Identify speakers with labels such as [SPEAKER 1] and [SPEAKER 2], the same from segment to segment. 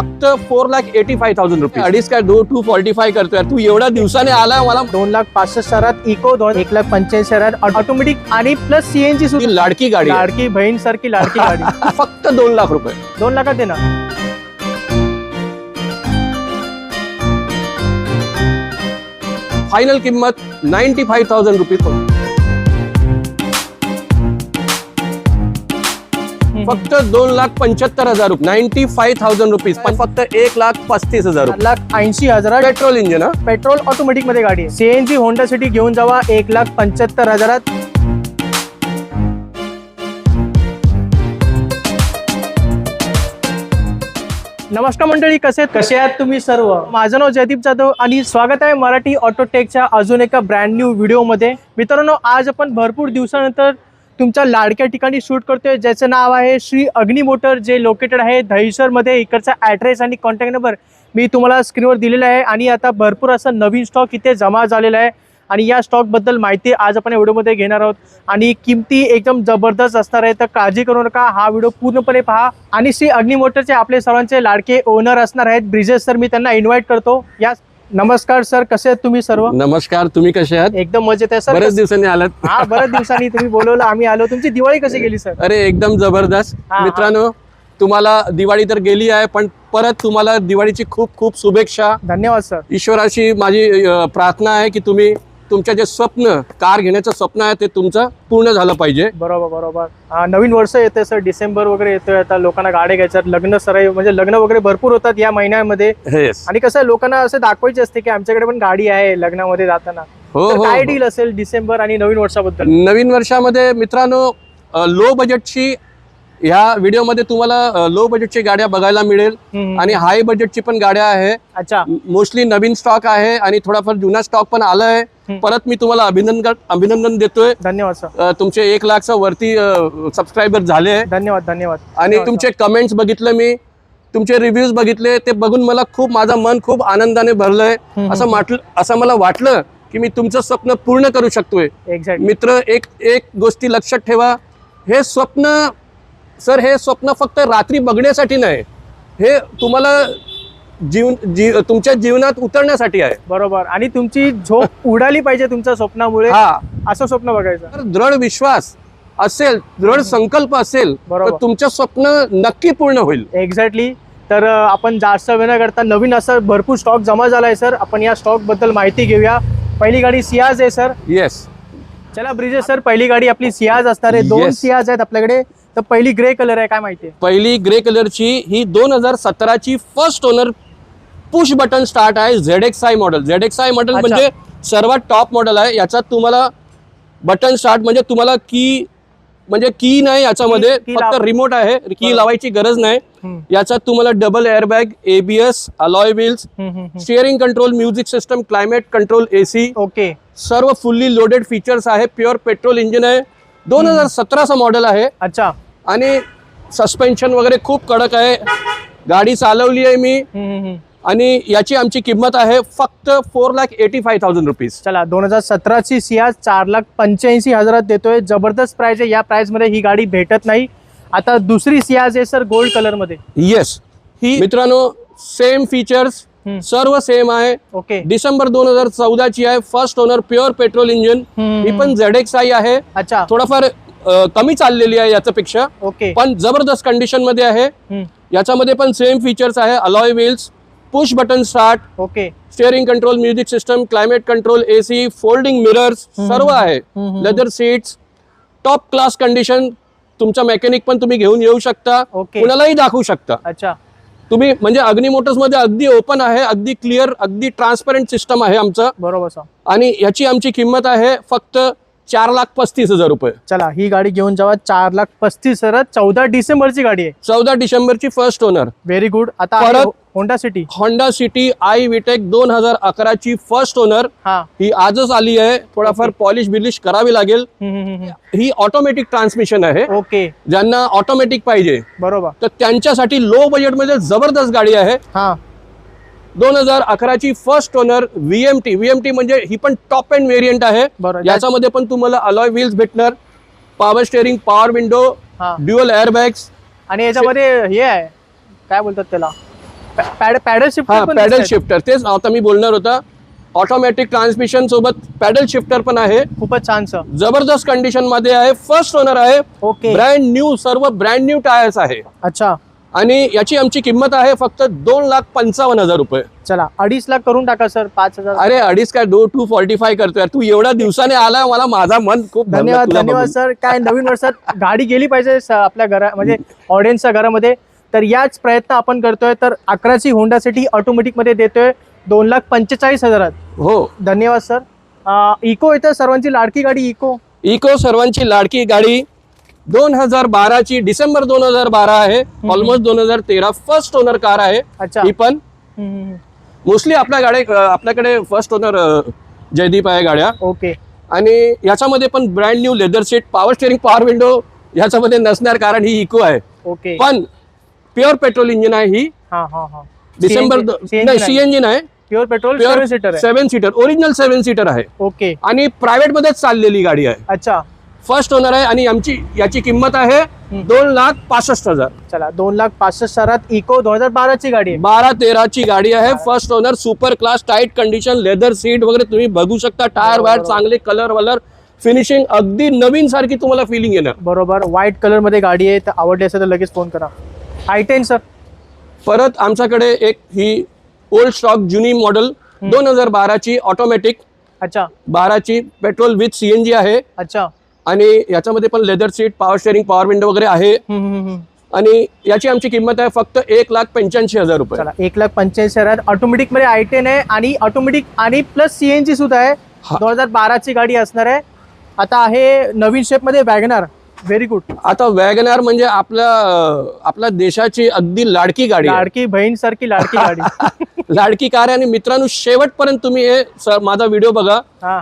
[SPEAKER 1] फक्त 4,85,000 रुपये. अडीच काय 245 करतोय तू एवढ्या दिवसाने आला. मला
[SPEAKER 2] 2,65,000 इको 1,85,000 ऑटोमॅटिक आणि प्लस सीएनजी
[SPEAKER 1] ती लाडकी गाडी आहे.
[SPEAKER 2] लाडकी बहीण सारखी लाडकी गाडी.
[SPEAKER 1] फक्त 2 लाख रुपये.
[SPEAKER 2] 2 लाखात दे ना.
[SPEAKER 1] फायनल किंमत 95,000 रुपये. फक्त 2,75,000 रुपये. 95,000 रुपीज. पण फक्त 1,35,000 रुपये.
[SPEAKER 2] 1,80,000
[SPEAKER 1] पेट्रोल इंजिन.
[SPEAKER 2] पेट्रोल ऑटोमॅटिक मध्ये गाडी आहे. सीएनजी होंडा सिटी घेऊन जावा 1,75,000. नमस्कार मंडळी, कसे आहात तुम्ही सर्व. माझं नाव जयदीप जाधव आणि स्वागत आहे मराठी ऑटोटेकच्या अजून एका ब्रँड न्यू व्हिडिओमध्ये. मित्रांनो, आज आपण भरपूर दिवसानंतर तुमच्या लाडक्या ठिकाणी शूट करतोय, ज्याचं नाव आहे श्री अग्नी मोटर, जे लोकेटेड आहे दहिसरमध्ये. इकडचा ॲड्रेस आणि कॉन्टॅक्ट नंबर मी तुम्हाला स्क्रीनवर दिलेला आहे. आणि आता भरपूर असं नवीन स्टॉक इथे जमा झालेला आहे आणि या स्टॉकबद्दल माहिती आज आपण व्हिडिओमध्ये घेणार आहोत. आणि किमती एकदम जबरदस्त असणार आहे, तर काळजी करू नका, हा व्हिडिओ पूर्णपणे पहा. आणि श्री अग्नी मोटरचे आपले सर्वांचे लाडके ओनर असणार आहेत ब्रिजेश सर. मी त्यांना इन्व्हाइट करतो. या नमस्कार सर, कसे आहेत तुम्ही सर्व?
[SPEAKER 1] नमस्कार, तुम्ही कसे आहात?
[SPEAKER 2] एकदम मजेत आहे सर.
[SPEAKER 1] बरेच दिवसांनी आलात.
[SPEAKER 2] हा, बरेच दिवसांनी तुम्ही बोलवलं, आम्ही आलो. तुमची दिवाळी कशी गेली सर?
[SPEAKER 1] अरे एकदम जबरदस्त. मित्रांनो, तुम्हाला दिवाळी तर गेली आहे, पण परत तुम्हाला दिवाळीची खूप खूप शुभेच्छा.
[SPEAKER 2] धन्यवाद सर.
[SPEAKER 1] ईश्वराशी माझी प्रार्थना आहे की तुम्ही तुमच्या जे स्वप्न, कार घेण्याचं स्वप्न आहे, ते तुमचं पूर्ण झालं पाहिजे.
[SPEAKER 2] बरोबर बरोबर. नवीन वर्ष येते सर, डिसेंबर वगैरे येतोय. आता लोकांना गाड्या घ्यायच्यात, लग्न सराई म्हणजे लग्न वगैरे भरपूर होतात या महिन्यामध्ये.
[SPEAKER 1] Yes.
[SPEAKER 2] आणि कसं लोकांना असं दाखवायचे असते की आमच्याकडे पण गाडी आहे लग्नामध्ये जाताना.
[SPEAKER 1] हो,
[SPEAKER 2] काय डील असेल डिसेंबर आणि नवीन वर्षाबद्दल?
[SPEAKER 1] नवीन वर्षामध्ये मित्रांनो, लो बजेटची ह्या व्हिडिओमध्ये तुम्हाला लो बजेटची गाड्या बघायला मिळेल आणि हाय बजेटची पण गाड्या आहे.
[SPEAKER 2] अच्छा.
[SPEAKER 1] मोस्टली नवीन स्टॉक आहे आणि थोडाफार जुना स्टॉक पण आला आहे. परत मी तुम्हाला अभिनंदन देतोय.
[SPEAKER 2] धन्यवाद सर.
[SPEAKER 1] तुमचे 1 लाखच्या वरती सबस्क्रायबर झाले.
[SPEAKER 2] धन्यवाद धन्यवाद.
[SPEAKER 1] आणि तुमचे कमेंट्स बघितले, मी तुमचे रिव्ह्यूज बघितले, ते बघून मला माझं मन खूप आनंदाने भरलंय. असं मला वाटलं की मी तुमचं स्वप्न पूर्ण करू शकतोय.
[SPEAKER 2] एक्झॅक्टली.
[SPEAKER 1] मित्र, एक गोष्टी लक्षात ठेवा. हे स्वप्न फक्त रात्री बघण्यासाठी नाही, हे तुम्हाला तुमच्या जीवनात उतरण्यासाठी आहे.
[SPEAKER 2] बरोबर. आणि तुमची झोप उडाली पाहिजे तुमच्या स्वप्नामुळे. असं स्वप्न बघायचं.
[SPEAKER 1] दृढ विश्वास असेल, दृढ संकल्प असेल, तर तुमचं स्वप्न नक्की पूर्ण होईल.
[SPEAKER 2] एक्झॅक्टली. तर आपण जास्त वेळ न करता, नवीन असं भरपूर स्टॉक जमा झालाय सर, आपण या स्टॉक बद्दल माहिती घेऊया. पहिली गाडी सियाज आहे सर.
[SPEAKER 1] येस.
[SPEAKER 2] चला ब्रिजेश सर, पहिली गाडी आपली सियाज असणार आहे. 2 सियाज आहेत आपल्याकडे. तर पहिली ग्रे कलर आहे, काय माहिती आहे?
[SPEAKER 1] पहिली ग्रे कलरची ही 2017ची first owner push button start आहे. ZXi model. ZXi मॉडेल म्हणजे सर्वात टॉप मॉडेल आहे. याच्यात तुम्हाला बटन स्टार्ट म्हणजे तुम्हाला की नाही, याच्यामध्ये फक्त रिमोट आहे, की लावायची गरज नाही. याच्यात तुम्हाला double airbag, ABS, alloy wheels, steering control, music system, climate control, AC,
[SPEAKER 2] okay,
[SPEAKER 1] सर्व फुल्ली लोडेड फीचर्स आहे. प्युअर पेट्रोल इंजिन आहे. 2017चं मॉडेल आहे.
[SPEAKER 2] अच्छा.
[SPEAKER 1] आणि सस्पेन्शन वगैरे खूप कडक आहे. गाडी चालवली आहे मी. आणि याची आमची किंमत आहे फक्त 4,85,000 रुपीज.
[SPEAKER 2] चला, 2017ची सियाज 4,85,000 देतोय. जबरदस्त प्राइस आहे. या प्राइस मध्ये ही गाडी भेटत नाही. आता दुसरी सियाज आहे सर, गोल्ड कलर मध्ये.
[SPEAKER 1] येस. ही मित्रांनो सेम फीचर्स, सर्व सेम आहे.
[SPEAKER 2] ओके.
[SPEAKER 1] डिसेंबर 2014ची आहे. First owner, pure petrol engine. ही पण ZXi आहे.
[SPEAKER 2] अच्छा.
[SPEAKER 1] थोडाफार कमी चाललेली आहे याच्यापेक्षा.
[SPEAKER 2] ओके.
[SPEAKER 1] पण जबरदस्त कंडिशन मध्ये आहे. याच्यामध्ये पण सेम फीचर्स आहे. Alloy wheels, push button start,
[SPEAKER 2] okay,
[SPEAKER 1] steering control, music system, climate control, AC, folding mirrors, सर्व आहे. Leather seats, top class condition. तुमचा मेकॅनिक पण तुम्ही घेऊन येऊ शकता, कुणालाही दाखवू शकता.
[SPEAKER 2] अच्छा.
[SPEAKER 1] तुम्ही म्हणजे अग्नी मोटर्स मध्ये अगदी ओपन आहे, अगदी क्लिअर, अगदी ट्रान्सपरंट सिस्टम आहे आमचं.
[SPEAKER 2] बरोबर सर.
[SPEAKER 1] आणि याची आमची किंमत आहे फक्त 4,35,000 रुपये.
[SPEAKER 2] चला, ही गाडी घेऊन जावा 4,35,000. 14 डिसेंबरची गाडी आहे.
[SPEAKER 1] 14 डिसेंबरची फर्स्ट ओनर.
[SPEAKER 2] Very good. आता
[SPEAKER 1] परत
[SPEAKER 2] होंडा सिटी
[SPEAKER 1] i VTEC 2011ची फर्स्ट ओनर. ही आजच आली आहे. थोडाफार पॉलिश बिलिश करावी लागेल. ही ऑटोमॅटिक ट्रान्समिशन आहे.
[SPEAKER 2] ओके.
[SPEAKER 1] ज्यांना ऑटोमॅटिक पाहिजे,
[SPEAKER 2] बरोबर,
[SPEAKER 1] तर त्यांच्यासाठी लो बजेट मध्ये जबरदस्त गाडी आहे. 2011ची फर्स्ट ओनर VMT म्हणजे ही पण टॉप एंड व्हेरियंट आहे. याच्यामध्ये पण तुम्हाला अलॉय व्हील्स भेटणार, power steering, power window, dual airbags.
[SPEAKER 2] आणि याच्यामध्ये हे आहे, काय बोलतात त्याला, पॅडल शिफ्टर
[SPEAKER 1] हा पॅडल शिफ्टर, तेच आता मी बोलणार होता. ऑटोमॅटिक ट्रान्समिशन सोबत पॅडल शिफ्टर पण आहे.
[SPEAKER 2] खूपच छान सर.
[SPEAKER 1] जबरदस्त कंडिशन मध्ये आहे. फर्स्ट ओनर आहे.
[SPEAKER 2] ओके.
[SPEAKER 1] ब्रँड न्यू, सर्व ब्रँड न्यू टायर्स आहे.
[SPEAKER 2] अच्छा.
[SPEAKER 1] आणि याची आमची किंमत आहे फक्त 2,55,000 रुपये.
[SPEAKER 2] चला 2.5 लाख करून टाका सर. 5,000.
[SPEAKER 1] अरे 2.5 काय 245 करतोय तू. एवढ्या दिवसाने आला, मला माझा मन खूप भरलं
[SPEAKER 2] धन्यवाद
[SPEAKER 1] तुला
[SPEAKER 2] धन्यवाद
[SPEAKER 1] बघून.
[SPEAKER 2] सर. काय नवीन वर्षात गाडी गेली पाहिजे आपल्या घरा म्हणजे ऑडियन्सच्या घरामध्ये, तर याच प्रयत्न आपण करतोय. तर 11ची होंडा सिटी ऑटोमॅटिक मध्ये देतोय 2,45,000.
[SPEAKER 1] हो
[SPEAKER 2] धन्यवाद सर. इको येतं सर्वांची लाडकी गाडी इको.
[SPEAKER 1] इको सर्वांची लाडकी गाडी 2012ची, डिसेंबर 2012 आहे. ऑलमोस्ट 2013 फर्स्ट ओनर कार आहे.
[SPEAKER 2] अच्छा.
[SPEAKER 1] ही पण मोस्टली आपल्याकडे फर्स्ट ओनर जयदीप आहे गाड्या.
[SPEAKER 2] ओके.
[SPEAKER 1] आणि याच्यामध्ये पण brand new leather seat, power steering, power window याच्यामध्ये नसणार कारण ही इको आहे.
[SPEAKER 2] ओके.
[SPEAKER 1] पण प्युअर पेट्रोल इंजिन आहे ही.
[SPEAKER 2] हा हा हा.
[SPEAKER 1] डिसेंबर सीएनजी नाही,
[SPEAKER 2] प्युअर पेट्रोल
[SPEAKER 1] प्युअर
[SPEAKER 2] 7 सीटर आहे.
[SPEAKER 1] 7 सीटर, ओरिजिनल 7 सीटर आहे.
[SPEAKER 2] ओके.
[SPEAKER 1] आणि प्रायव्हेट मध्येच चाललेली गाडी आहे.
[SPEAKER 2] अच्छा.
[SPEAKER 1] फर्स्ट ओनर आहे. आणि याची किंमत आहे 2,65,000.
[SPEAKER 2] चला 2,65,000 इको 2012ची गाडी आहे.
[SPEAKER 1] 12-13ची गाडी आहे. First owner, super class, tight condition, leather seat वगैरे तुम्ही बघू शकता. टायर वायर चांगले, कलर वलर फिनिशिंग अगदी नवीन सारखी तुम्हाला फिलिंग येणार.
[SPEAKER 2] बरोबर. व्हाईट कलर मध्ये गाडी आहे. तर आवडली असेल तर लगेच फोन करा. i10 sir.
[SPEAKER 1] परत आमच्याकडे एक ही ओल्ड स्टॉक जुनी मॉडेल 2012ची ऑटोमॅटिक.
[SPEAKER 2] अच्छा.
[SPEAKER 1] 12ची पेट्रोल विथ सीएनजी आहे.
[SPEAKER 2] अच्छा.
[SPEAKER 1] आणि याच्यामध्ये पण leather seat, power steering, power window वगैरे आहे. आणि याची आमची किंमत आहे फक्त 1,85,000 रुपये.
[SPEAKER 2] चला 1,85,000 ऑटोमॅटिक मध्ये i10 आहे. आणि ऑटोमॅटिक आणि प्लस सीएनजी सुद्धा आहे. 2012ची गाडी असणार आहे. आता आहे नवीन शेप मध्ये वॅगनार. Very good.
[SPEAKER 1] आता वॅगनार म्हणजे आपल्या देशाची अगदी लाडकी गाडी आहे.
[SPEAKER 2] लाडकी बहीण सारखी लाडकी गाडी.
[SPEAKER 1] लाडकी कार आहे. आणि मित्रांनो शेवटपर्यंत तुम्ही माझा व्हिडिओ बघा.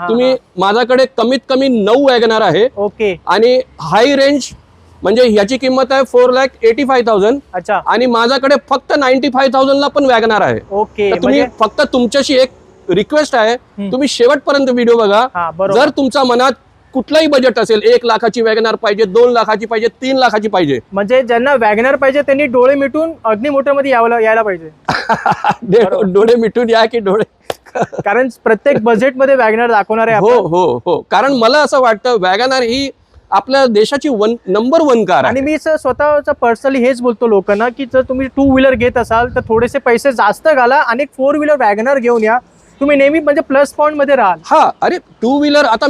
[SPEAKER 1] तुम्ही माझ्याकडे कमीत कमी 9 वॅगनार आहे.
[SPEAKER 2] ओके.
[SPEAKER 1] आणि हाय रेंज म्हणजे ह्याची किंमत आहे 4,85,000.
[SPEAKER 2] अच्छा.
[SPEAKER 1] आणि माझ्याकडे फक्त 95,000 ला पण वॅगनार आहे.
[SPEAKER 2] ओके.
[SPEAKER 1] तर तुम्ही फक्त तुमच्याशी एक रिक्वेस्ट आहे, तुम्ही शेवटपर्यंत व्हिडिओ बघा. जर तुमच्या मनात कुठलाही बजेट असेल, 1 लाखाची वॅगनार पाहिजे, 2 लाखाची पाहिजे, 3 लाखाची पाहिजे,
[SPEAKER 2] म्हणजे ज्यांना वॅगनार पाहिजे त्यांनी डोळे मिटून अग्नी मोटरमध्ये यायला पाहिजे.
[SPEAKER 1] डोळे मिटून या की डोळे,
[SPEAKER 2] कारण प्रत्येक बजेट मध्ये वॅगनार दाखवणार आहे.
[SPEAKER 1] हो हो हो. कारण मला असं वाटतं वॅगनार ही आपल्या देशाची नंबर 1 कार आहे.
[SPEAKER 2] आणि मी स्वतःच पर्सनली हेच बोलतो लोकांना की जर तुम्ही 2 व्हीलर घेत असाल तर थोडेसे पैसे जास्त घाला आणि 4 व्हीलर वॅगनार घेऊन या. तुम्ही नेहमी म्हणजे प्लस पॉइंट मध्ये राहाल.
[SPEAKER 1] हा. अरे 2 व्हीलर आता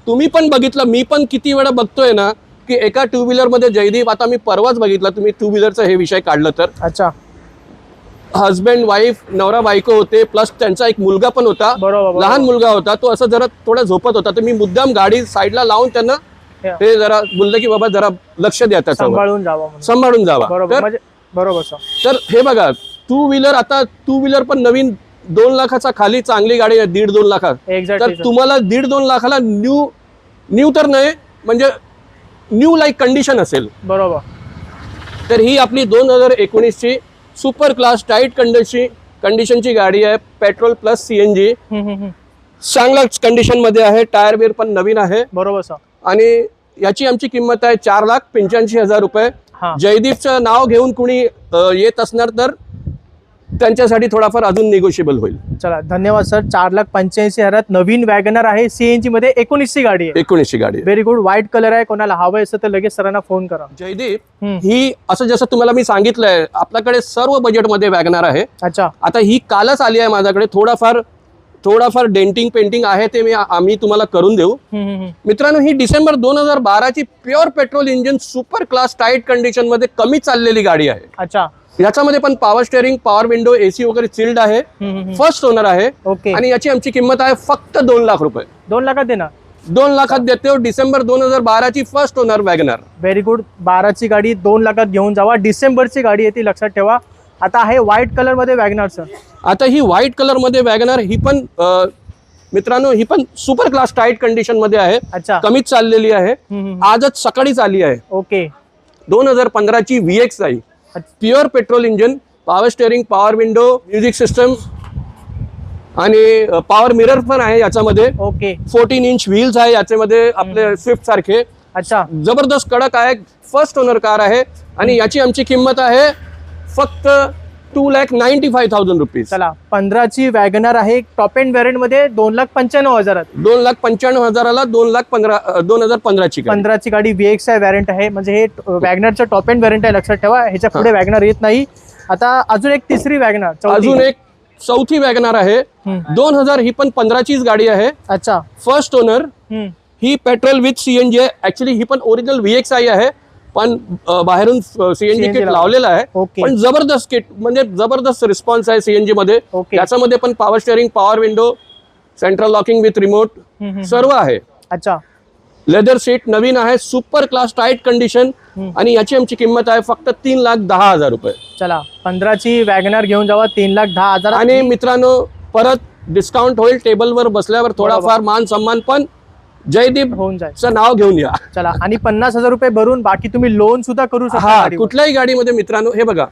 [SPEAKER 1] तुम्ही पण बघितलं, मी पण किती वेळा बघतोय ना की एका 2 व्हीलर मध्ये जयदीप, आता मी परवाच बघितला, तुम्ही 2 व्हीलरचा हे विषय काढलं तर.
[SPEAKER 2] अच्छा.
[SPEAKER 1] हस्बंड वाईफ, नवरा बायको होते, प्लस त्यांचा एक मुलगा पण होता.
[SPEAKER 2] बरोबर.
[SPEAKER 1] लहान मुलगा होता. तो असं जरा थोडा झोपत होता. तर मी मुद्दाम गाडी साईडला लावून त्यांना हे जरा बोललं की बाबा जरा लक्ष द्या त्याच्यावर, सांभाळून जावा.
[SPEAKER 2] बरोबर सर.
[SPEAKER 1] तर हे बघा 2 व्हीलर, आता 2 व्हीलर पण नवीन 2 लाखाचा खाली चांगली गाडी आहे, 1.5-2 लाखात. तर तुम्हाला 1.5-2 लाखाला न्यू तर नाही म्हणजे न्यू लाईक कंडिशन असेल.
[SPEAKER 2] बरोबर.
[SPEAKER 1] तर ही आपली 2019ची सुपर क्लास टाईट कंडिशनची गाडी आहे. पेट्रोल प्लस सीएनजी, चांगल्या कंडिशन मध्ये आहे. टायर बिर पण नवीन आहे.
[SPEAKER 2] बरोबर सर.
[SPEAKER 1] आणि याची आमची किंमत आहे 4,85,000 रुपये. जयदीपचं नाव घेऊन कुणी येत असणार तर त्यांच्यासाठी थोडाफार अजून निगोशिएबल होईल.
[SPEAKER 2] चला धन्यवाद सर. 4,85,000 नवीन वॅगनर आहे. सीएनजी मध्ये 19ची गाडी आहे.
[SPEAKER 1] 19ची गाडी.
[SPEAKER 2] Very good. व्हाईट कलर आहे. कोणाला हवं असेल तर लगेच सरांना फोन करा.
[SPEAKER 1] जयदीप, ही असं जसं तुम्हाला मी सांगितलंय आपल्याकडे सर्व बजेट मध्ये वॅगनर आहे.
[SPEAKER 2] अच्छा.
[SPEAKER 1] आता ही कालच आली आहे माझ्याकडे. थोडाफार डेंटिंग पेंटिंग आहे ते आम्ही तुम्हाला करून देऊ. मित्रांनो ही डिसेंबर 2012ची pure petrol engine super class tight condition मध्ये कमी चाललेली गाडी आहे.
[SPEAKER 2] अच्छा.
[SPEAKER 1] याच्यामध्ये पण power steering, power window, AC वगैरे चिल्ड आहे. फर्स्ट ओनर आहे.
[SPEAKER 2] ओके.
[SPEAKER 1] आणि याची आमची किंमत आहे फक्त 2 लाख रुपये.
[SPEAKER 2] 2 लाखात देणार.
[SPEAKER 1] 2 लाखात देतो. डिसेंबर 2012ची first owner WagonR.
[SPEAKER 2] Very good. 12ची गाडी 2 लाखात घेऊन जावा. डिसेंबरची गाडी आहे ती लक्षात ठेवा. आता आहे व्हाईट कलर मध्ये वॅगनार सर.
[SPEAKER 1] आता ही व्हाईट कलर मध्ये वॅगनार, ही पण मित्रांनो ही पण सुपर क्लास टाईट कंडिशन मध्ये आहे.
[SPEAKER 2] अच्छा.
[SPEAKER 1] कमीच चाललेली आहे. आजच सकाळीच आली आहे.
[SPEAKER 2] ओके.
[SPEAKER 1] 2015ची VX आहे. Pure petrol engine, power steering, power window, music system आणि पॉवर मिरर पण आहे याच्यामध्ये.
[SPEAKER 2] ओके.
[SPEAKER 1] 14 इंच व्हील्स आहे याच्यामध्ये आपले स्विफ्ट सारखे.
[SPEAKER 2] अच्छा.
[SPEAKER 1] जबरदस्त कडक आहे. फर्स्ट ओनर कार आहे. आणि याची आमची किंमत आहे फक्त 2,95,000 रुपीज.
[SPEAKER 2] चला 15ची वॅगनार आहे टॉप एंड व्हेरियंट मध्ये 2,95,000.
[SPEAKER 1] 2,95,000ला 2015ची
[SPEAKER 2] 15ची गाडी VXI व्हेरियंट आहे. म्हणजे हे वॅगनारचं टॉप एंड व्हेरियंट आहे, लक्षात ठेवा. ह्याच्या पुढे वॅगनार येत नाही. आता अजून एक तिसरी वॅगनार,
[SPEAKER 1] अजून एक चौथी वॅगनार आहे. 2000 ही पण 15चीच गाडी आहे.
[SPEAKER 2] अच्छा.
[SPEAKER 1] First owner. He petrol with CNG आहे. ऍक्च्युली ही पण ओरिजिनल VXI आहे, पण बाहेरून सीएनजी किट लावलेला आहे. पण जबरदस्त किट, म्हणजे जबरदस्त रिस्पॉन्स आहे सीएनजी मध्ये. त्याच्यामध्ये पण power steering, power window, central locking with remote सर्व आहे.
[SPEAKER 2] अच्छा.
[SPEAKER 1] लेदर सीट नवीन आहे, सुपर क्लास टाईट कंडिशन. आणि याची आमची किंमत आहे फक्त 3,10,000 रुपये.
[SPEAKER 2] चला 15ची वॅगनार घेऊन जावा 3,10,000.
[SPEAKER 1] आणि मित्रांनो परत डिस्काउंट होईल टेबलवर बसल्यावर, थोडाफार मान सन्मान, पण जयदीप
[SPEAKER 2] होऊन जाईल.
[SPEAKER 1] नाव घेऊन या.
[SPEAKER 2] चला. आणि 50,000 रुपये भरून बाकी तुम्ही लोन सुद्धा करू शकता
[SPEAKER 1] कुठल्याही गाडीमध्ये. मित्रांनो हे बघा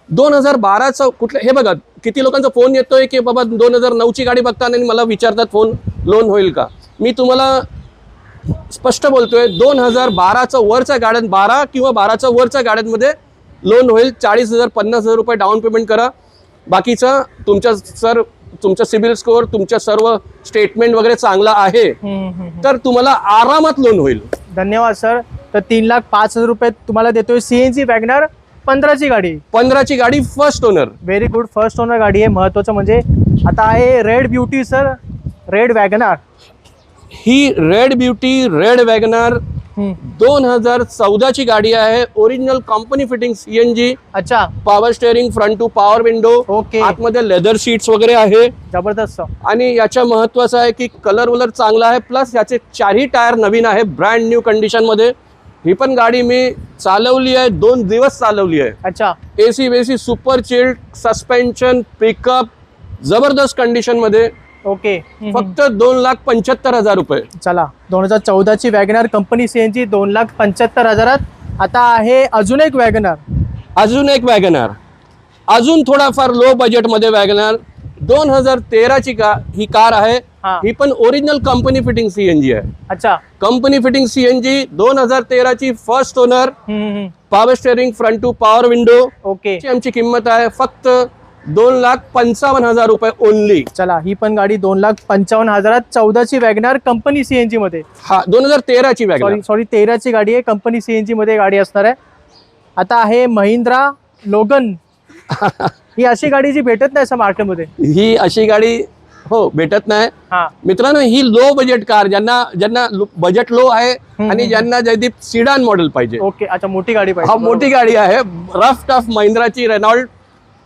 [SPEAKER 1] 2012चं कुठलं, हे बघा किती लोकांचा फोन येतोय की बाबा 2009ची गाडी बघताना मला विचारतात फोन लोन होईल का. मी तुम्हाला स्पष्ट बोलतोय 2012चं वरच्या गाड्यात, 12 किंवा 12च्या वरच्या गाड्यांमध्ये लोन होईल. 40,000 50,000 रुपये डाऊन पेमेंट करा. बाकीचं तुमचा सिबिल स्कोअर, तुमच्या सर्व स्टेटमेंट वगैरे चांगला आहे तर तुम्हाला आरामात लोन होईल.
[SPEAKER 2] धन्यवाद सर. तर 3,05,000 रुपये तुम्हाला देतोय सीएनजी वॅगनार 15ची गाडी.
[SPEAKER 1] 15ची गाडी first owner.
[SPEAKER 2] Very good. First owner गाडी आहे. महत्वाचं म्हणजे आता आहे red beauty sir, red WagonR.
[SPEAKER 1] ही रेड ब्युटी रेड वॅगनार 2014ची गाडी आहे. Original company fitting CNG.
[SPEAKER 2] अच्छा.
[SPEAKER 1] Power steering, front two power window.
[SPEAKER 2] Okay.
[SPEAKER 1] आतमध्ये लेदर सीट्स वगैरे आहे.
[SPEAKER 2] जबरदस्त.
[SPEAKER 1] आणि याच्या महत्वाचं आहे की कलर चांगला आहे, प्लस याचे 4ही टायर नवीन आहे, ब्रँड न्यू कंडिशन मध्ये. ही पण गाडी मी चालवली आहे, 2 दिवस चालवली आहे.
[SPEAKER 2] अच्छा.
[SPEAKER 1] एसी बेसी सुपर चिल्ड, सस्पेन्शन, पिकअप जबरदस्त कंडिशन मध्ये.
[SPEAKER 2] ओके.
[SPEAKER 1] फक्त 2,75,000 रुपये.
[SPEAKER 2] चला 2014ची वॅगनार कंपनी सीएनजी 2,75,000. आता आहे अजून एक वॅगनार.
[SPEAKER 1] अजून थोडाफार लो बजेट मध्ये वॅगनार 2013ची ही कार आहे. ही पण ओरिजिनल कंपनी फिटिंग सीएनजी आहे.
[SPEAKER 2] अच्छा.
[SPEAKER 1] कंपनी फिटिंग सीएनजी 2013ची first owner. Power steering, front two power window.
[SPEAKER 2] Okay.
[SPEAKER 1] आमची किंमत आहे फक्त 2,55,000 रुपये ओनली.
[SPEAKER 2] चला ही पण गाडी 2,55,000. 14ची वॅगनार कंपनी सीएनजी मध्ये.
[SPEAKER 1] 2013ची वॅगनार.
[SPEAKER 2] सॉरी 13ची गाडी आहे, कंपनी सीएनजी मध्ये गाडी असणार आहे. आता आहे महिंद्रा लोगन. ही अशी गाडी जी भेटत नाही असं मार्केटमध्ये.
[SPEAKER 1] ही अशी गाडी भेटत नाही मित्रांनो. ही लो बजेट कार, ज्यांना बजेट लो आहे आणि ज्यांना जयदीप सिडान मॉडेल पाहिजे.
[SPEAKER 2] ओके. अच्छा. मोठी गाडी पाहिजे.
[SPEAKER 1] मोठी गाडी आहे. रफ टफ महिंद्राची रेनॉल्ड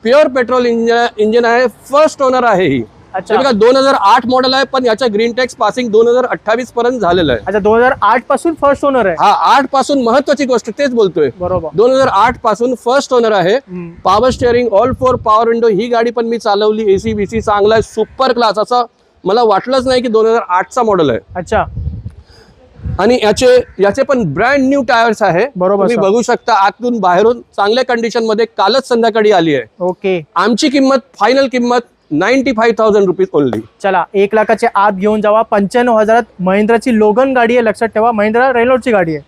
[SPEAKER 1] प्युअर पेट्रोल इंजिन आहे. फर्स्ट ओनर आहे ही.
[SPEAKER 2] अच्छा.
[SPEAKER 1] 2008 मॉडेल आहे, पण याच्या ग्रीन टॅक्स पासिंग 2028 पर्यंत झालेलं आहे.
[SPEAKER 2] अच्छा. 2008 पासून फर्स्ट ओनर आहे.
[SPEAKER 1] 8 पासून महत्वाची गोष्ट तेच बोलतोय.
[SPEAKER 2] बरोबर.
[SPEAKER 1] 2008 पासून फर्स्ट ओनर आहे. Power steering, all 4 power window. ही गाडी पण मी चालवली. एसी बीसी चांगला आहे, सुपर क्लास. असं मला वाटलंच नाही की 2008चा मॉडेल आहे.
[SPEAKER 2] अच्छा.
[SPEAKER 1] आणि याचे पण ब्रँड न्यू टायर्स आहे.
[SPEAKER 2] बरोबर.
[SPEAKER 1] तुम्ही बघू शकता आतून बाहेरून चांगल्या कंडिशन मध्ये. कालच संध्याकाळी आली आहे.
[SPEAKER 2] ओके.
[SPEAKER 1] आमची फायनल किंमत 95,000 रुपीज ओनली.
[SPEAKER 2] चला 1 लाखाच्या आत घेऊन जावा. 95,000 महिंद्राची लोगन गाडी आहे, लक्षात ठेवा. महिंद्रा रेनॉल्डची गाडी आहे.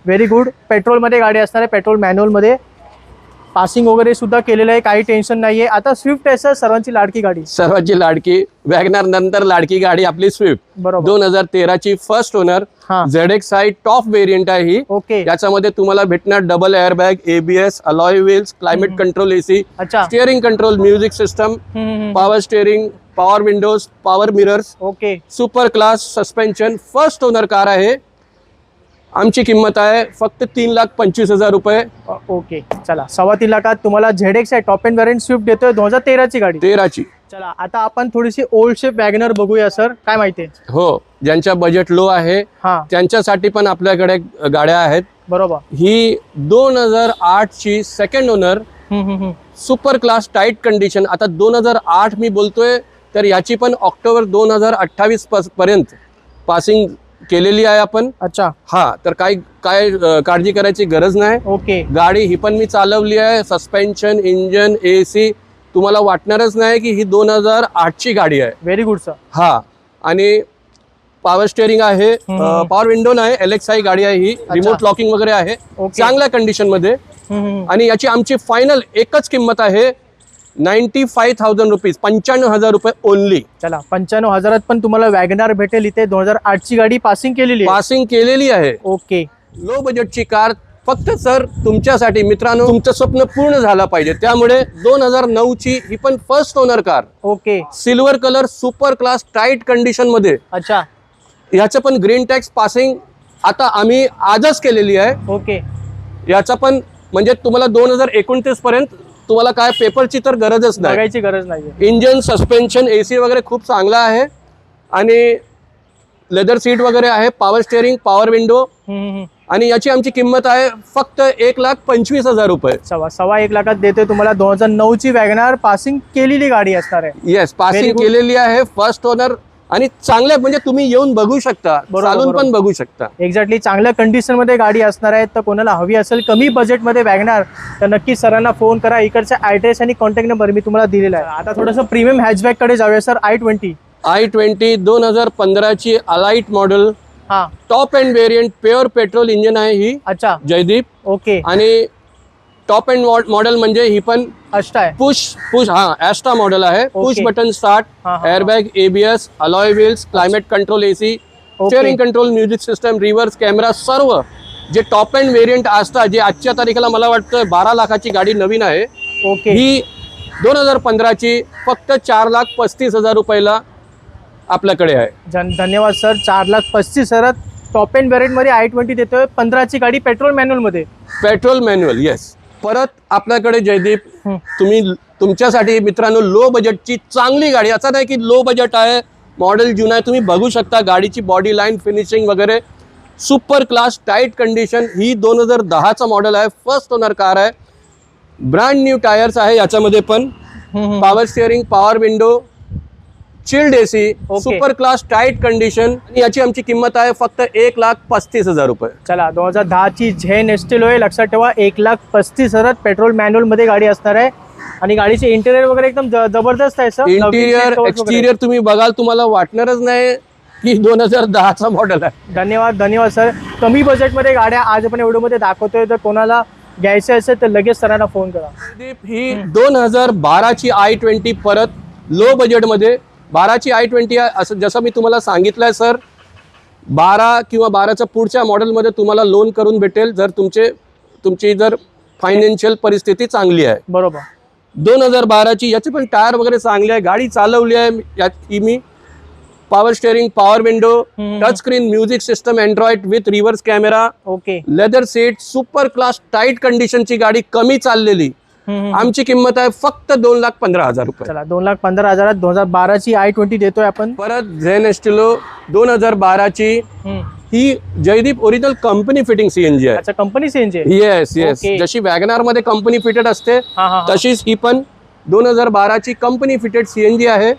[SPEAKER 2] Very good. पेट्रोल मध्ये गाडी असणार आहे, पेट्रोल मॅन्युअल मध्ये. पासिंग वगैरे सुद्धा केलेलं आहे, काही टेन्शन नाहीये. आता स्विफ्ट आहे सर, सर्वांची लाडकी गाडी.
[SPEAKER 1] सर्वांची लाडकी वॅगनार नंतर लाडकी गाडी आपली स्विफ्ट.
[SPEAKER 2] बरोबर.
[SPEAKER 1] 2013ची फर्स्ट ओनर. ZXI टॉप व्हेरियंट आहे ही.
[SPEAKER 2] ओके.
[SPEAKER 1] याच्यामध्ये तुम्हाला भेटणार double airbag, ABS, alloy wheels, climate control AC, steering control, music system, power steering, power windows, power mirrors.
[SPEAKER 2] Okay.
[SPEAKER 1] Super class suspension. First owner car आहे. आमची किंमत आहे फक्त 3,25,000 रुपये.
[SPEAKER 2] ओके. चला 3.25 लाखात तुम्हाला ZXI top end variant Swift देतोय 2013ची गाडी.
[SPEAKER 1] 13ची.
[SPEAKER 2] चला आता आपण थोडीशी ओल्ड शेप वॅगनर बघूया सर, काय माहितीये.
[SPEAKER 1] हो, ज्यांच्या बजेट लो आहे त्यांच्यासाठी पण आपल्याकडे गाड्या आहेत.
[SPEAKER 2] बरोबर.
[SPEAKER 1] ही 2008ची second owner. Super class tight condition. आता 2008 मी बोलतोय तर याची पण ऑक्टोबर 2028 पर्यंत पासिंग केलेली आहे आपण.
[SPEAKER 2] अच्छा.
[SPEAKER 1] तर काय काळजी करायची गरज नाही.
[SPEAKER 2] ओके.
[SPEAKER 1] गाडी ही पण मी चालवली आहे. सस्पेन्शन, इंजन, AC तुम्हाला वाटणारच नाही की ही 2008ची गाडी आहे.
[SPEAKER 2] Very good sir.
[SPEAKER 1] आणि पॉवर स्टेअरिंग आहे, पॉवर विंडो नाही, LXI गाडी आहे ही. रिमोट लॉकिंग वगैरे आहे, चांगल्या कंडिशन मध्ये. आणि याची आमची फायनल एकच किंमत आहे 95,000 रुपीज, 95,000 रुपये ओनली.
[SPEAKER 2] चला 95,000 पण तुम्हाला वॅगनार भेटेल. इथे 2008 ची गाडी पासिंग केलेली आहे.
[SPEAKER 1] पासिंग केलेली आहे.
[SPEAKER 2] ओके.
[SPEAKER 1] लो बजेटची कार फक्त सर तुमच्यासाठी मित्रांनो, तुमचं स्वप्न पूर्ण झालं पाहिजे त्यामुळे 2009 ची ही पण first owner car.
[SPEAKER 2] Okay.
[SPEAKER 1] Silver colour super class tight condition मध्ये.
[SPEAKER 2] अच्छा.
[SPEAKER 1] याचं पण ग्रीन टॅक्स पासिंग आता आम्ही आजच केलेली आहे.
[SPEAKER 2] ओके.
[SPEAKER 1] याचा पण म्हणजे तुम्हाला 2029 पर्यंत तुम्हाला काय पेपरची तर गरजच नाही,
[SPEAKER 2] बघायची गरज नाही.
[SPEAKER 1] इंजन सस्पेन्शन एसी वगैरे खूप चांगला आहे आणि लेदर सीट वगैरे आहे, पॉवर स्टेअरिंग, पॉवर विंडो. आणि याची आमची किंमत आहे फक्त 1,25,000 रुपये.
[SPEAKER 2] 1.25 लाखात देतोय तुम्हाला. 2009 ची वॅगनार पासिंग केलेली गाडी असणार आहे.
[SPEAKER 1] येस, पासिंग केलेली आहे, फर्स्ट ओनर आणि चांगल्या म्हणजे तुम्ही येऊन बघू शकता, चालून पण बघू शकता.
[SPEAKER 2] एक्झॅक्टली चांगल्या कंडिशन मध्ये गाडी असणार आहे. तर कोणाला हवी असेल कमी बजेटमध्ये वॅगनार तर नक्की सरांना फोन करा. इकडचा ॲड्रेस आणि कॉन्टॅक्ट नंबर मी तुम्हाला दिलेला आहे. आता थोडंसं प्रीमियम हॅचबॅक कडे जाऊया सर. i20 2015 ची अलाइट मॉडेल. हा.
[SPEAKER 1] Top end variant, pure petrol engine आहे ही.
[SPEAKER 2] अच्छा.
[SPEAKER 1] जयदीप.
[SPEAKER 2] ओके.
[SPEAKER 1] आणि टॉप एंड मॉडेल म्हणजे ही पण
[SPEAKER 2] अष्टा आहे.
[SPEAKER 1] पुश ॲस्टा मॉडेल आहे. Push button start, airbag, ABS, alloy wheels, climate control AC, steering control, music system, reverse camera, सर्व जे टॉप एंड वेरियंट असतात, जे आजच्या तारखेला मला वाटतं 12 लाखाची गाडी नवीन आहे.
[SPEAKER 2] ओके.
[SPEAKER 1] ही 2015 ची फक्त 4,35,000 रुपयाला आपल्याकडे आहे.
[SPEAKER 2] धन्यवाद सर. 4,35,000 टॉप एंड व्हेरियंट मध्ये i20 देतोय. 15 ची गाडी पेट्रोल मॅन्युअल मध्ये.
[SPEAKER 1] Petrol manual. येस. परत आपल्याकडे जयदीप तुम्ही तुमच्यासाठी मित्रांनो लो बजेटची चांगली गाडी, असं नाही की लो बजेट आहे, मॉडेल जुना आहे, तुम्ही बघू शकता गाडीची बॉडी लाईन, फिनिशिंग वगैरे सुपर क्लास टाईट कंडिशन. ही 2010चा मॉडेल आहे, फर्स्ट ओनर कार आहे, ब्रँड न्यू टायर्स आहे याच्यामध्ये पण, power steering, power window, chilled AC, super class tight condition. याची आमची किंमत आहे फक्त 1,35,000 रुपये.
[SPEAKER 2] चला 2010 ची झेन एस्टेलो आहे. लक्षात ठेवा 1,35,000 पेट्रोल मॅन्युअल मध्ये गाडी असणार आहे. आणि गाडीचे इंटेरियर वगैरे एकदम जबरदस्त आहे सर.
[SPEAKER 1] इंटिरियर एक्सटिरियर तुम्ही बघाल तुम्हाला वाटणारच नाही की 2010चा मॉडेल आहे.
[SPEAKER 2] धन्यवाद सर. कमी बजेटमध्ये गाड्या आज आपण व्हिडिओमध्ये दाखवतोय. तर कोणाला घ्यायचं असेल तर लगेच सरांना फोन करा.
[SPEAKER 1] ही 2012ची i20 परत लो बजेटमध्ये. 12ची i20 असं जसं मी तुम्हाला सांगितलंय सर, 12 किंवा 12च्या पुढच्या मॉडेलमध्ये तुम्हाला लोन करून भेटेल जर तुमची जर फायनान्शियल परिस्थिती चांगली आहे.
[SPEAKER 2] बरोबर.
[SPEAKER 1] 2012ची याचे पण टायर वगैरे चांगले आहे, गाडी चालवली आहे याची मी. Power steering, power window, touch screen, music system, Android with reverse camera.
[SPEAKER 2] Okay.
[SPEAKER 1] Leather seat, super class tight कंडिशनची गाडी, कमी चाललेली. आमची किंमत आहे फक्त 2,15,000 रुपये.
[SPEAKER 2] चला 2,15,000 2012ची i20 देतोय आपण.
[SPEAKER 1] परत झेन एस्टेलो 2012ची ही Jaydeep original company fitting CNG आहे.
[SPEAKER 2] अच्छा, कंपनी सीएनजी आहे.
[SPEAKER 1] येस. जशी वॅगनार मध्ये कंपनी फिटेड असते तशीच ही पण 2012ची कंपनी फिटेड सीएनजी आहे.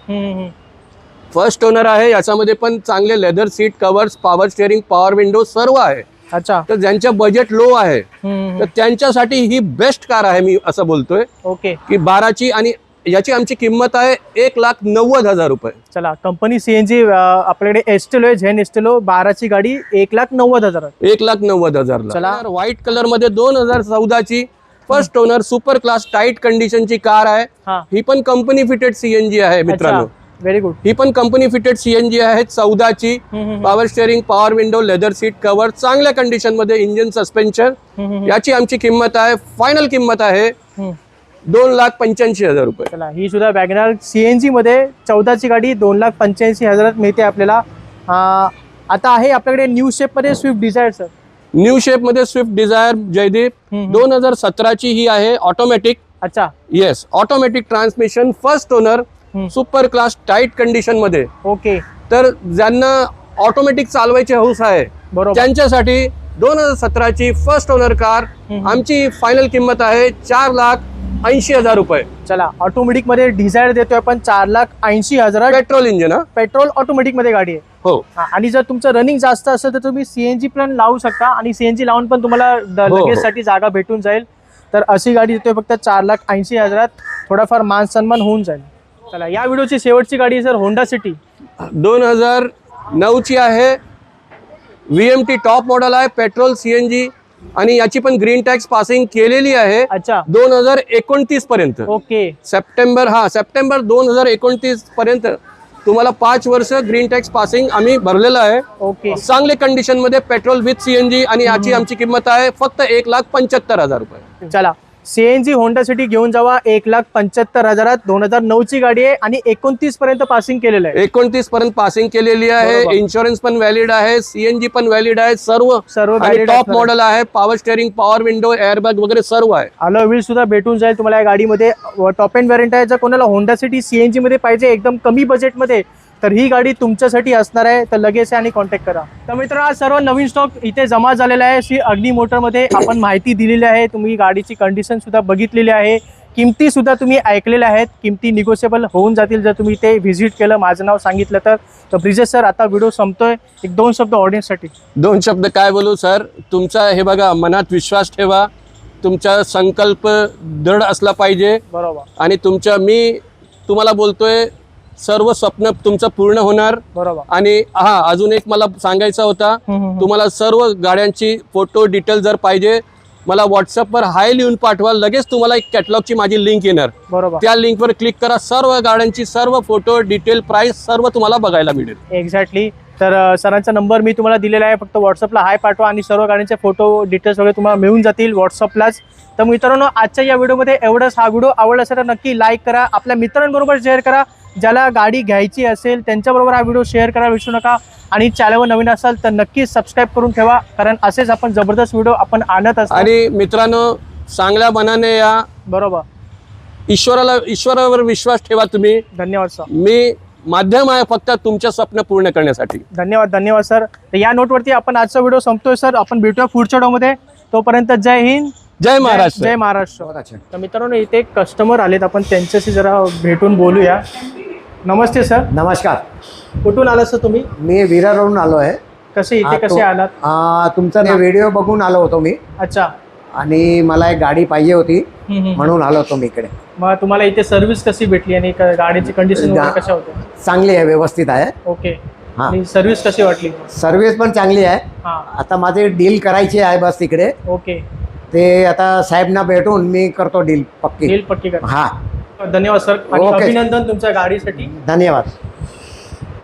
[SPEAKER 1] फर्स्ट ओनर आहे. याच्यामध्ये पण चांगले leather seat covers, power steering, power window सर्व आहे.
[SPEAKER 2] अच्छा.
[SPEAKER 1] तर ज्यांचं बजेट लो आहे तर त्यांच्यासाठी ही बेस्ट कार आहे. मी असं बोलतोय
[SPEAKER 2] ओके
[SPEAKER 1] की 12ची आणि याची आमची किंमत आहे 1,90,000 रुपये.
[SPEAKER 2] चला कंपनी सीएनजी आपल्याकडे एस्टेलो आहे, झेन एस्टेलो 12ची गाडी 1,90,000.
[SPEAKER 1] 1,90,000. चला व्हाईट कलर मध्ये 2014ची first owner super class tight कंडिशनची कार आहे. ही पण कंपनी फिटेड सीएनजी आहे मित्रांनो.
[SPEAKER 2] Very good.
[SPEAKER 1] ही पण कंपनी फिटेड सीएनजी आहे. 14ची power steering, power window, leather seat cover, चांगल्या कंडिशन मध्ये, इंजिन सस्पेन्शन. याची आमची किंमत आहे, फायनल किंमत आहे 2,85,000 रुपये.
[SPEAKER 2] चला ही सुद्धा वॅगनार सीएनजी मध्ये 14ची गाडी 2,85,000 मिळते आपल्याला. आता आहे आपल्याकडे न्यू शेप मध्ये Swift Dzire sir.
[SPEAKER 1] New shape मध्ये स्विफ्ट डिझायर जयदीप 2017ची ही आहे, ऑटोमॅटिक.
[SPEAKER 2] अच्छा.
[SPEAKER 1] Yes, automatic transmission, first owner, super class tight condition मध्ये.
[SPEAKER 2] ओके.
[SPEAKER 1] तर ज्यांना ऑटोमॅटिक चालवायची हौस आहे त्यांच्यासाठी 2017ची फर्स्ट ओनर कार. आमची फायनल किंमत आहे 4,80,000 रुपये.
[SPEAKER 2] चला ऑटोमॅटिक मध्ये डिझायर देतोय आपण 4,80,000.
[SPEAKER 1] Petrol engine.
[SPEAKER 2] पेट्रोल ऑटोमॅटिक मध्ये गाडी आहे.
[SPEAKER 1] हो.
[SPEAKER 2] आणि जर तुमचं रनिंग जास्त असेल तर तुम्ही सीएनजी पण लावू शकता आणि सीएनजी लावून पण तुम्हाला लगेच साठी जागा भेटून जाईल. तर अशी गाडी देतोय फक्त 4,80,000. थोडाफार मान सन्मान होऊन जाईल. चला या व्हिडिओची शेवटची गाडी सर होंडा सिटी
[SPEAKER 1] 2009ची आहे. VMT टॉप मॉडेल आहे, पेट्रोल सीएनजी. आणि याची पण ग्रीन टॅक्स पासिंग केलेली आहे
[SPEAKER 2] अच्छा
[SPEAKER 1] 2029 पर्यंत.
[SPEAKER 2] ओके
[SPEAKER 1] सप्टेंबर 2029 पर्यंत तुम्हाला 5 वर्ष ग्रीन टॅक्स पासिंग आम्ही भरलेलं आहे.
[SPEAKER 2] ओके
[SPEAKER 1] चांगले कंडिशन मध्ये पेट्रोल विथ सीएनजी आणि याची आमची किंमत आहे फक्त 1,75,000 रुपये.
[SPEAKER 2] चला सीएनजी होंडा सिटी घेऊन जावा 1,75,000. 2009 ची गाडी आहे आणि 29 पर्यंत पासिंग केलेलं आहे.
[SPEAKER 1] 29 पर्यंत पासिंग केलेली आहे.
[SPEAKER 2] बरोबर.
[SPEAKER 1] इन्शुरन्स पण व्हॅलिड आहे, सीएनजी पण व्हॅलिड आहे, सर्व
[SPEAKER 2] valid
[SPEAKER 1] टॉप
[SPEAKER 2] असणार
[SPEAKER 1] मॉडेल आहे. Power steering, power window, airbag वगैरे सर्व आहे.
[SPEAKER 2] अलॉय व्हील सुद्धा भेटून जाईल तुम्हाला या गाडीमध्ये. टॉप एंड व्हेरियंट आहे. जर कोणाला होंडा सिटी सीएनजी मध्ये पाहिजे एकदम कमी बजेटमध्ये तर ही गाडी तुमच्यासाठी असणार आहे. तर लगेच या आणि कॉन्टॅक्ट करा. तर मित्रांनो आज सर्व नवीन स्टॉक इथे जमा झालेला आहे. श्री अग्नी मोटरमध्ये आपण माहिती दिलेली आहे. तुम्ही गाडीची कंडिशन सुद्धा बघितलेली आहे. किमती सुद्धा तुम्ही ऐकलेल्या आहेत. किमती निगोशिएबल होऊन जातील जर तुम्ही ते व्हिजिट केलं, माझं नाव सांगितलं तर. ब्रिजेश सर आता व्हिडिओ संपतोय, एक 2 शब्द ऑडियन्ससाठी.
[SPEAKER 1] 2 शब्द काय बोलू सर. तुमचा हे बघा, मनात विश्वास ठेवा, तुमचा संकल्प दृढ असला पाहिजे.
[SPEAKER 2] बरोबर.
[SPEAKER 1] आणि मी तुम्हाला बोलतोय सर्व स्वप्न तुमचं पूर्ण होणार.
[SPEAKER 2] बरोबर.
[SPEAKER 1] आणि अजून एक मला सांगायचा होता, तुम्हाला सर्व गाड्यांची फोटो डिटेल जर पाहिजे मला व्हॉट्सअपवर हाय लिहून पाठवा. लगेच तुम्हाला एक कॅटलॉगची माझी लिंक येणार.
[SPEAKER 2] बरोबर.
[SPEAKER 1] त्या लिंकवर क्लिक करा. सर्व गाड्यांची सर्व फोटो डिटेल प्राइस सर्व तुम्हाला बघायला मिळेल.
[SPEAKER 2] एक्झॅक्टली. तर सरांचा नंबर मी तुम्हाला दिलेला आहे. फक्त व्हॉट्सअपला हाय पाठवा आणि सर्व गाड्यांचे फोटो डिटेल्स वगैरे तुम्हाला मिळून जातील व्हॉट्सअपलाच. तर मित्रांनो आजच्या या व्हिडिओमध्ये एवढंच. हा व्हिडिओ आवडला असेल तर नक्की लाईक करा, आपल्या मित्रांबरोबर शेअर करा. ज्याला गाडी घ्यायची असेल त्यांच्याबरोबर हा व्हिडिओ शेअर करायला विसरू नका. आणि चॅनलवर नवीन असाल तर नक्की सबस्क्राईब करून ठेवा, कारण असेच आपण जबरदस्त व्हिडिओ आपण आणत असतो.
[SPEAKER 1] आणि मित्रांनो चांगल्या मनाने या.
[SPEAKER 2] बरोबर.
[SPEAKER 1] ईश्वरावर विश्वास ठेवा तुम्ही.
[SPEAKER 2] धन्यवाद सर.
[SPEAKER 1] मी माध्यम आहे फक्त तुमच्या स्वप्न पूर्ण करण्यासाठी.
[SPEAKER 2] धन्यवाद सर. तर या नोटवरती आपण आजचा व्हिडिओ संपतोय सर. आपण भेटूया पुढच्या व्हिडिओमध्ये. तोपर्यंत जय हिंद,
[SPEAKER 1] जय महाराष्ट्र.
[SPEAKER 2] जय महाराष्ट्र. तर मित्रांनो इथे एक कस्टमर आलेत, आपण त्यांच्याशी जरा भेटून बोलूया. नमस्ते सर.
[SPEAKER 3] नमस्कार.
[SPEAKER 2] कुठून आला सर तुम्ही?
[SPEAKER 3] मी विरारवरून आलो आहे.
[SPEAKER 2] कसे इथे कसे आलात?
[SPEAKER 3] तुमचा व्हिडिओ बघून आलो होतो मी.
[SPEAKER 2] अच्छा.
[SPEAKER 3] आणि मला एक गाडी पाहिजे होती म्हणून आलो होतो मी इकडे.
[SPEAKER 2] मग तुम्हाला इथे सर्व्हिस कशी भेटली आणि गाडीची कंडिशन वगैरे कशा होत्या?
[SPEAKER 3] चांगली आहे, व्यवस्थित आहे.
[SPEAKER 2] ओके. आणि सर्व्हिस कशी वाटली?
[SPEAKER 3] सर्व्हिस पण चांगली आहे. आता माझे डील करायची आहे बस तिकडे.
[SPEAKER 2] ओके.
[SPEAKER 3] ते आता साहेबना भेटून मी करतो डील पक्की.
[SPEAKER 2] डील पक्की कर.
[SPEAKER 3] हा.
[SPEAKER 2] धन्यवाद सर. आणि
[SPEAKER 3] ओके.
[SPEAKER 2] अभिनंदन तुमच्या गाडीसाठी.
[SPEAKER 3] धन्यवाद.